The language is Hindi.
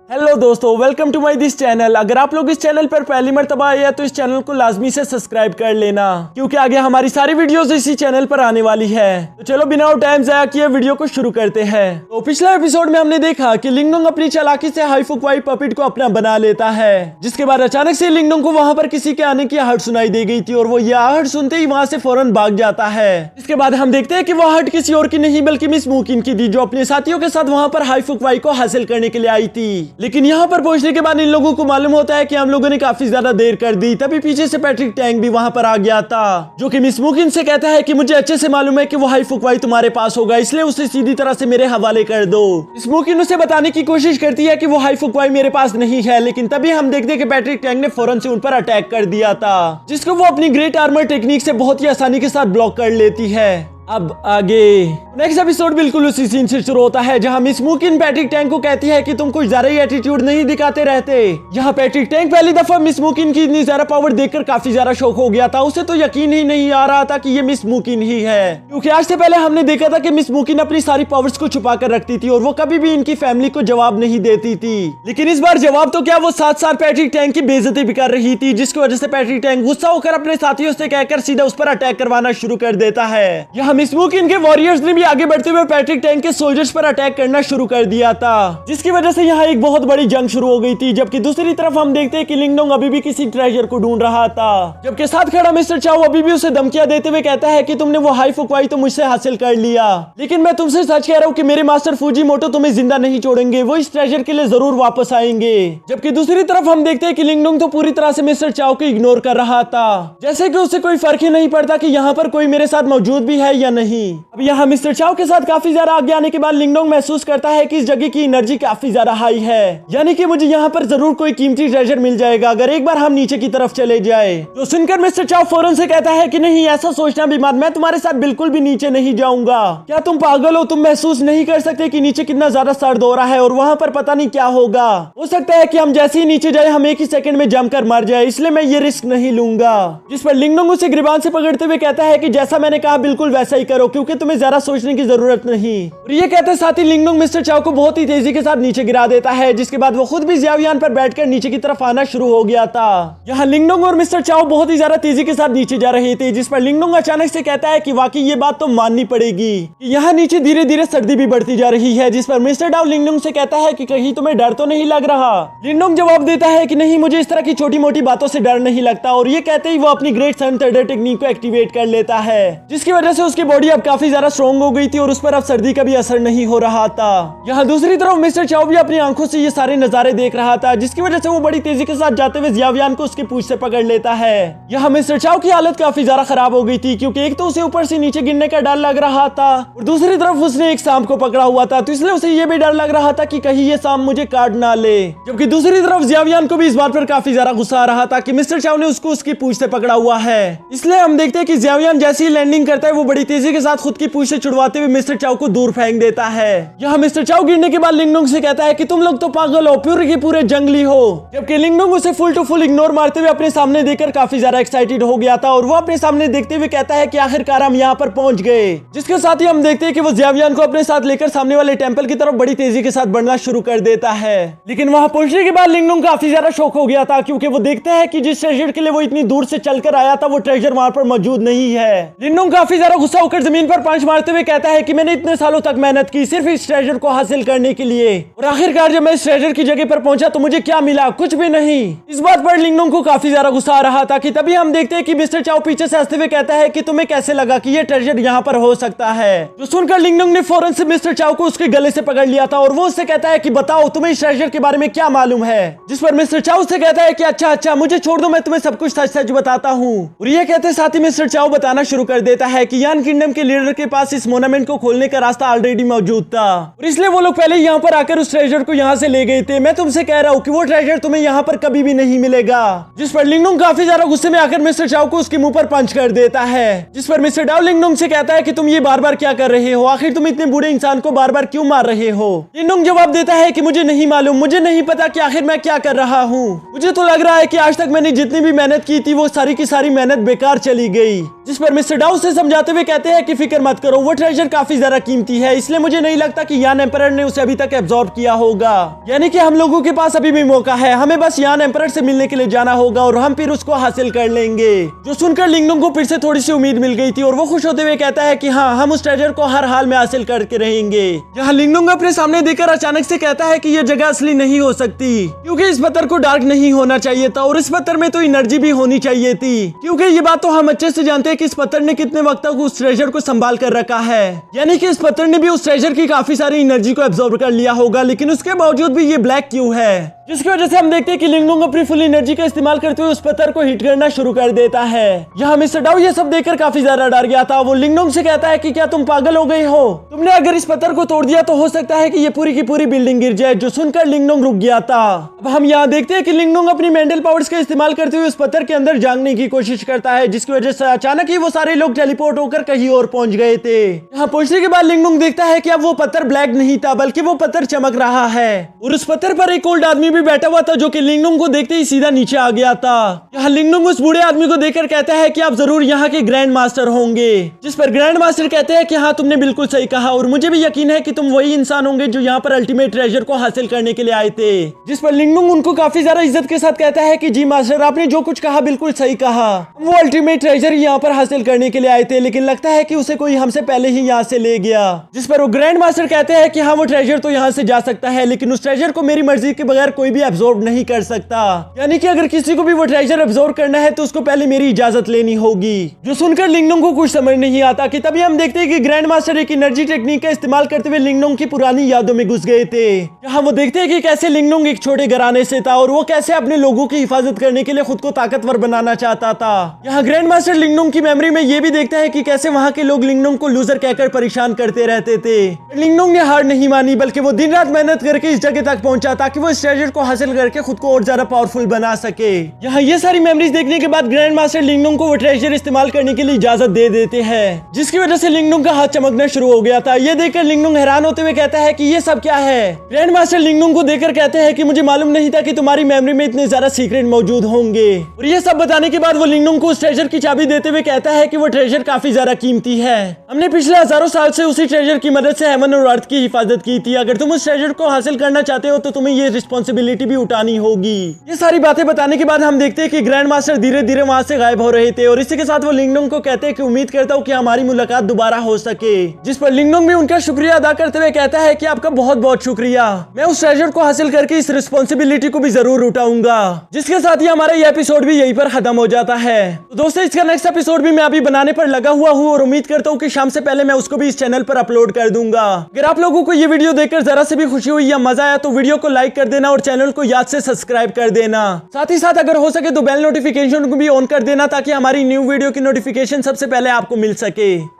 हेलो दोस्तों, welcome to my this channel. अगर आप लोग इस चैनल पर पहली मर्तबा आए हैं तो इस चैनल को लाजमी से सब्सक्राइब कर लेना, क्योंकि आगे हमारी सारी वीडियोस इसी चैनल पर आने वाली है। तो चलो बिना टाइम जाया किए वीडियो को शुरू करते हैं। तो पिछले एपिसोड में हमने देखा कि लिंगडोंग अपनी चालाकी से हाईफुकवाई पपिट को अपना बना लेता है, जिसके बाद अचानक से लिंगडोंग को वहाँ पर किसी के आने की आहट सुनाई दे गई थी और वो ये आहट सुनते ही वहाँ से फौरन भाग जाता है। इसके बाद हम देखते हैं कि वो आहट किसी और की नहीं बल्कि मिस मुकिन की थी, जो अपने साथियों के साथ वहाँ पर हाईफुकवाई को हासिल करने के लिए आई थी। लेकिन यहाँ पर पहुंचने के बाद इन लोगों को मालूम होता है कि हम लोगों ने काफी ज्यादा देर कर दी। तभी पीछे से पैट्रिक टैंग भी वहां पर आ गया था, जो कि मिस मुकिन से कहता है कि मुझे अच्छे से मालूम है कि वो हाईफुकवाई तुम्हारे पास होगा, इसलिए उसे सीधी तरह से मेरे हवाले कर दो। मिस मुकिन उसे बताने की कोशिश करती है कि वो हाईफुकवाई मेरे पास नहीं है, लेकिन तभी हम देखते हैं कि पैट्रिक टैंग ने फौरन से उन पर अटैक कर दिया था, जिसको वो अपनी ग्रेट आर्मर टेक्निक से बहुत ही आसानी के साथ ब्लॉक कर लेती है। अब आगे नेक्स्ट एपिसोड बिल्कुल उसी सीन से शुरू होता है, जहां मिस मुकिन पैट्रिक टैंग को कहती है कि तुम कुछ ज्यादा ही एटीट्यूड नहीं दिखाते रहते। यहाँ पैट्रिक टैंग पहली दफा मिस मुकिन की इतनी ज्यादा पावर देखकर काफी ज्यादा शौक हो गया था। उसे तो यकीन ही नहीं आ रहा था कि ये मिस मुकिन ही है, क्योंकि आज से पहले हमने देखा था कि मिस मुकिन अपनी सारी पावर्स को छुपा कर रखती थी और वो कभी भी इनकी फैमिली को जवाब नहीं देती थी। लेकिन इस बार जवाब तो क्या, वो साथ साथ पैट्रिक टैंग की बेइज्जती भी कर रही थी, जिसकी वजह से पैट्रिक टैंग गुस्सा होकर अपने साथियों से कहकर सीधा उस पर अटैक करवाना शुरू कर देता है। यहाँ मिस मुकिन इनके वॉरियर्स ने भी आगे बढ़ते हुए पैट्रिक टैंग के सोल्जर्स पर अटैक करना शुरू कर दिया था, जिसकी वजह से यहाँ एक बहुत बड़ी जंग शुरू हो गई थी। जबकि दूसरी तरफ हम देखते हैं कि लिंगडोंग अभी भी किसी ट्रेजर को ढूंढ रहा था, जबकि साथ खड़ा मिस्टर चाओ अभी भी उसे धमकियां देते हुए कहता है कि तुमने वो हाईफुकवाई तो मुझसे हासिल कर लिया, लेकिन मैं तुमसे सच कह रहा हूँ कि मेरे मास्टर फूजीमोटो तुम्हें जिंदा नहीं छोड़ेंगे, वो इस ट्रेजर के लिए जरूर वापस आएंगे। जबकि दूसरी तरफ हम देखते हैं कि लिंगडोंग तो पूरी तरह से मिस्टर चाओ को इग्नोर कर रहा था, जैसे कि उसे कोई फर्क ही नहीं पड़ता कि यहाँ पर कोई मेरे साथ मौजूद भी है या नहीं। अब यहाँ मिस्टर चाओ के साथ काफी ज्यादा आगे आने के बाद लिंगडोंग महसूस करता है कि इस जगह की एनर्जी काफी ज्यादा हाई है, यानी कि मुझे यहाँ पर जरूर कोई कीमती ट्रेजर मिल जाएगा अगर एक बार हम नीचे की तरफ चले जाए। तो सुनकर मिस्टर चाओ फौरन से कहता है कि नहीं, ऐसा सोचना भी मत, मैं तुम्हारे साथ बिल्कुल भी नीचे नहीं जाऊंगा। क्या तुम पागल हो? तुम महसूस नहीं कर सकते कि नीचे कितना ज्यादा सर्द हो रहा है और वहाँ पर पता नहीं क्या होगा। हो सकता है कि हम जैसे ही नीचे जाए हम एक ही सेकंड में जमकर मर जाए, इसलिए मैं ये रिस्क नहीं लूंगा। जिस पर लिंगडोंग उसे गिरबान से पकड़ते हुए कहता है कि जैसा मैंने कहा बिल्कुल वैसा ही करो, क्योंकि तुम्हें ज्यादा सोचने की जरूरत नहीं। और ये कहते साथ ही लिंगडोंग मिस्टर चाओ को बहुत ही तेजी के साथ नीचे गिरा देता है, जिसके बाद वो खुद भी ज़ियावियान पर बैठकर नीचे की तरफ आना शुरू हो गया था। यहाँ लिंगडोंग और मिस्टर चाओ बहुत ही ज्यादा तेजी के साथ नीचे जा रहे थे, जिस पर लिंगडोंग अचानक से कहता है कि वाकई ये बात तो माननी पड़ेगी कि यहाँ नीचे धीरे धीरे सर्दी भी बढ़ती जा रही है। जिस पर मिस्टर डाउ लिंगडोंग से कहता है कि कहीं तुम्हें डर तो नहीं लग रहा। लिंगडोंग जवाब देता है कि नहीं, मुझे इस तरह की छोटी मोटी बातों से डर नहीं लगता। और ये कहते ही वो अपनी ग्रेट सन थंडर टेक्निक को एक्टिवेट कर लेता है, जिसकी वजह से उसकी बॉडी अब काफी ज्यादा स्ट्रॉन्ग हो गई थी और उस पर अब सर्दी का भी असर नहीं हो रहा था। यहाँ दूसरी तरफ मिस्टर चाओ भी अपनी आंखों से ये सारे नजारे देख रहा था, जिसकी वजह से वो बड़ी तेजी के साथ जाते हुए ज़ियावियान को उसके पूंछ से पकड़ लेता है। यहाँ मिस्टर चाओ की हालत काफी ज्यादा खराब हो गई थी, क्योंकि एक तो उसे ऊपर से नीचे गिरने का डर लग रहा था और दूसरी तरफ उसने एक सांप को पकड़ा हुआ था, तो इसलिए उसे ये भी डर लग रहा था कि कहीं ये सांप मुझे काट ना ले। जबकि दूसरी तरफ ज़ियावियान को भी इस बात पर काफी ज्यादा गुस्सा आ रहा था कि मिस्टर चाओ ने उसको उसकी पूंछ से पकड़ा हुआ है। इसलिए हम देखते हैं कि ज़ियावियान जैसे ही लैंडिंग करता है वो बड़ी तेजी के साथ खुद की पूंछ से छुड़वाते हुए मिस्टर चाओ को दूर फेंक देता है। यहाँ मिस्टर चाओ गिरने के बाद लिंगडोंग से कहता है कि तुम लोग तो पागल हो, पूरे के पूरे जंगली हो। जबकि लिंगडोंग उसे फुल टू फुल इग्नोर मारते हुए अपने सामने देखकर काफी ज्यादा एक्साइटेड हो गया था और वो अपने सामने देखते हुए कहता है कि आखिरकार हम यहाँ पर पहुंच गए। जिसके साथ ही हम देखते हैं कि वो ज़ियावियान को अपने साथ लेकर सामने वाले टेंपल की तरफ बड़ी तेजी के साथ बढ़ना शुरू कर देता है। लेकिन वहां पहुंचने के बाद लिंगडोंग काफी ज्यादा शॉक हो गया था, क्योंकि वो देखता है कि जिस ट्रेजर के लिए वो इतनी दूर से चलकर आया था वो ट्रेजर वहां पर मौजूद नहीं है। लिंगडोंग काफी ज्यादा गुस्सा होकर जमीन पर पंच मारते हुए कहता है कि मैंने इतने सालों तक मेहनत की सिर्फ इस ट्रेजर को हासिल करने के लिए, और आखिरकार जब मैं इस ट्रेजर की जगह पर पहुंचा तो मुझे क्या मिला? कुछ भी नहीं। इस बात पर लिंगडोंग को काफी ज्यादा गुस्सा आ रहा था कि तभी हम देखते हैं कि मिस्टर चाओ पीछे से हंसते हुए कहता है कि तुम्हें कैसे लगा कि ये ट्रेजर यहाँ पर हो सकता है? जो सुनकर लिंगडोंग ने फौरन से मिस्टर चाओ को उसके गले से पकड़ लिया था और वो उससे कहता है कि बताओ तुम्हें इस ट्रेजर के बारे में क्या मालूम है? जिस पर मिस्टर चाओ से कहता है कि अच्छा मुझे छोड़ दो, मैं तुम्हें सब कुछ सच सच बताता हूँ। और ये कहते साथ ही मिस्टर चाओ बताना शुरू कर देता है कि यान किंगडम के लीडर के पास इस मोनामेंट को खोलने का रास्ता ऑलरेडी मौजूद था और इसलिए वो लोग पहले यहाँ पर आकर उस ट्रेजर को यहाँ से ले गए थे। मैं तुमसे कह रहा हूँ कि वो ट्रेजर तुम्हें यहाँ पर कभी भी नहीं मिलेगा। जिस पर लिंगडोंग काफी ज्यादा गुस्से में आकर मिस्टर चाओ को उसके मुंह पर पंच कर देता है। जिस पर मिस्टर डाउ लिंगडोंग से कहता है कि तुम ये बार बार क्या कर रहे हो? आखिर तुम इतने बूढ़े इंसान को बार बार क्यों मार रहे हो? लिंगडोंग जवाब देता है कि मुझे नहीं मालूम, मुझे नहीं पता कि आखिर मैं क्या कर रहा हूँ। मुझे तो लग रहा है कि आज तक मैंने जितनी भी मेहनत की थी वो सारी की सारी मेहनत बेकार चली गई। जिस पर मिस्टर डाउ से समझाते हुए कहते हैं कि फिक्र मत करो, वो ट्रेजर काफी ज्यादा कीमती है, इसलिए मुझे नहीं लगता कि यान एम्परर ने उसे अभी तक एब्जॉर्ब किया होगा। यानी कि हम लोगों के पास अभी भी मौका है, हमें बस यान एम्परर से मिलने के लिए जाना होगा और हम फिर उसको हासिल कर लेंगे। जो सुनकर लिंगडोंग को फिर से थोड़ी सी उम्मीद मिल गई थी और वो खुश होते हुए कहता है कि हाँ, हम उस ट्रेजर को हर हाल में हासिल करके रहेंगे। यहाँ लिंगडोंग अपने सामने देखकर अचानक से कहता है कि यह जगह असली नहीं हो सकती, क्योंकि इस पत्थर को डार्क नहीं होना चाहिए था और इस पत्थर में तो एनर्जी भी होनी चाहिए थी, क्योंकि ये बात तो हम अच्छे से जानते हैं कि इस पत्थर ने कितने वक्त तक उस ट्रेजर को संभाल कर रखा है। यानी कि इस पत्थर ने भी उस ट्रेजर की काफी सारी एनर्जी को एब्जॉर्ब कर लिया होगा, लेकिन उसके बावजूद भी ये ब्लैक क्यों है, जिसकी वजह से हम देखते हैं कि लिंगडोंग अपनी फुल एनर्जी का इस्तेमाल करते हुए उस पत्थर को हिट करना शुरू कर देता है। यहाँ मिस्टर डाउ ये सब देखकर काफी ज्यादा डर गया था। वो लिंगडोंग से कहता है कि क्या तुम पागल हो गए हो, तुमने अगर इस पत्थर को तोड़ दिया तो हो सकता है कि ये पूरी की पूरी बिल्डिंग गिर जाए। जो सुनकर लिंगडोंग रुक गया था। अब हम यहाँ देखते हैं कि लिंगडोंग अपनी मेंटल पावर्स का इस्तेमाल करते हुए उस पत्थर के अंदर झांकने की कोशिश करता है, जिसकी वजह से अचानक ही वो सारे लोग टेलीपोर्ट होकर कहीं और पहुंच गए थे। यहाँ पहुंचने के बाद लिंगडोंग देखता है कि अब वो पत्थर ब्लैक नहीं था, बल्कि वो पत्थर चमक रहा है और उस पत्थर पर एक ओल्ड आदमी भी बैठा हुआ था, जो कि लिंगडोंग को देखते ही सीधा नीचे आ गया था। यहाँ लिंगडोंग उस बूढ़े आदमी को देखकर कहता है कि आप जरूर यहाँ के ग्रैंड मास्टर होंगे, जिस पर ग्रैंड मास्टर कहते हैं कि हाँ, तुमने बिल्कुल सही कहा और मुझे भी यकीन है कि तुम वही इंसान होंगे जो यहाँ पर अल्टीमेट ट्रेजर को हासिल करने के लिए आए थे। जिस पर लिंगडोंग उनको काफी ज्यादा इज्जत के साथ कहता है कि जी मास्टर, आपने जो कुछ कहा बिल्कुल सही कहा, वो अल्टीमेट ट्रेजर यहाँ पर हासिल करने के लिए आए थे, लेकिन लगता है कि उसे कोई हमसे पहले ही यहाँ से ले गया। जिस पर वो ग्रैंड मास्टर कहते हैं कि हाँ, वो ट्रेजर तो यहाँ से जा सकता है, लेकिन उस ट्रेजर को मेरी मर्जी के बगैर कोई भी एब्जॉर्ब नहीं कर सकता। यानी कि अगर किसी को भी वो ट्रेजर एब्जॉर्ब करना है तो उसको पहले मेरी इजाजत लेनी होगी। जो सुनकर लिंगडोंग को कुछ समझ नहीं आता कि तभी हम देखते हैं कि ग्रैंड मास्टर एक एनर्जी टेक्निक का इस्तेमाल करते हुए लिंगडोंग की पुरानी यादों में घुस गए थे। यहाँ वो देखते हैं कि कैसे लिंगडोंग एक छोटे घराने से था और वो कैसे अपने लोगों की हिफाजत करने के लिए खुद को ताकतवर बनाना चाहता था। यहाँ ग्रैंड मास्टर लिंगडोंग की मेमोरी में ये भी देखता है कि कैसे वहाँ के लोग लिंगडोंग को लूजर कहकर परेशान करते रहते थे। लिंगडोंग ने हार नहीं मानी, बल्कि वो दिन रात मेहनत करके इस जगह तक पहुंचा ताकि वो इस ट्रेजर को हासिल करके खुद को और ज्यादा पावरफुल बना सके। यहाँ ये सारी मेमोरीज देखने के बाद ग्रैंड मास्टर लिंगडोंग को वो ट्रेजर इस्तेमाल करने के लिए इजाजत दे देते हैं, जिसकी वजह से लिंगडोंग का हाथ चमकना शुरू हो गया था। ये देखकर लिंगडोंग हैरान होते हुए कहता है कि ये सब क्या है। ग्रैंड मास्टर लिंगडोंग को देखकर कहते हैं कि मुझे मालूम नहीं था कि तुम्हारी मेमोरी में इतने ज्यादा सीक्रेट मौजूद होंगे। और ये सब बताने के बाद वो लिंगडोंग को उस ट्रेजर की चाबी देते हुए कहता है कि वो ट्रेजर काफी ज्यादा कीमती है। हमने पिछले हजारों साल से उसी ट्रेजर की मदद से हेवन और अर्थ की हिफाजत की थी। अगर तुम उस ट्रेजर को हासिल करना चाहते हो तो तुम्हें ये रिस्पॉन्सिबिलिटी भी उठानी होगी। ये सारी बातें बताने के बाद हम देखते हैं कि ग्रैंड मास्टर धीरे धीरे वहां से गायब हो रहे थे और इसी के साथ वो लिंगडोंग को कहते हैं कि उम्मीद करता हूँ कि हमारी मुलाकात दोबारा हो सके। जिस पर लिंगडोंग भी उनका शुक्रिया अदा करते हुए कहता है कि आपका बहुत बहुत शुक्रिया, मैं उस ट्रेजर को हासिल करके इस रिस्पॉन्सिबिलिटी को भी जरूर उठाऊंगा। जिसके साथ ही हमारा ये एपिसोड भी यहीं पर खत्म हो जाता है। तो दोस्तों, इसका नेक्स्ट एपिसोड भी मैं अभी बनाने पर लगा हुआ हूँ और उम्मीद करता हूँ कि शाम से पहले मैं उसको भी इस चैनल पर अपलोड कर दूंगा। अगर आप लोगों को ये वीडियो देखकर जरा से भी खुशी हुई या मजा आया तो वीडियो को लाइक कर देना और चैनल को याद से सब्सक्राइब कर देना। साथ ही साथ अगर हो सके तो बेल नोटिफिकेशन को भी ऑन कर देना ताकि हमारी न्यू वीडियो की नोटिफिकेशन सबसे पहले आपको मिल सके।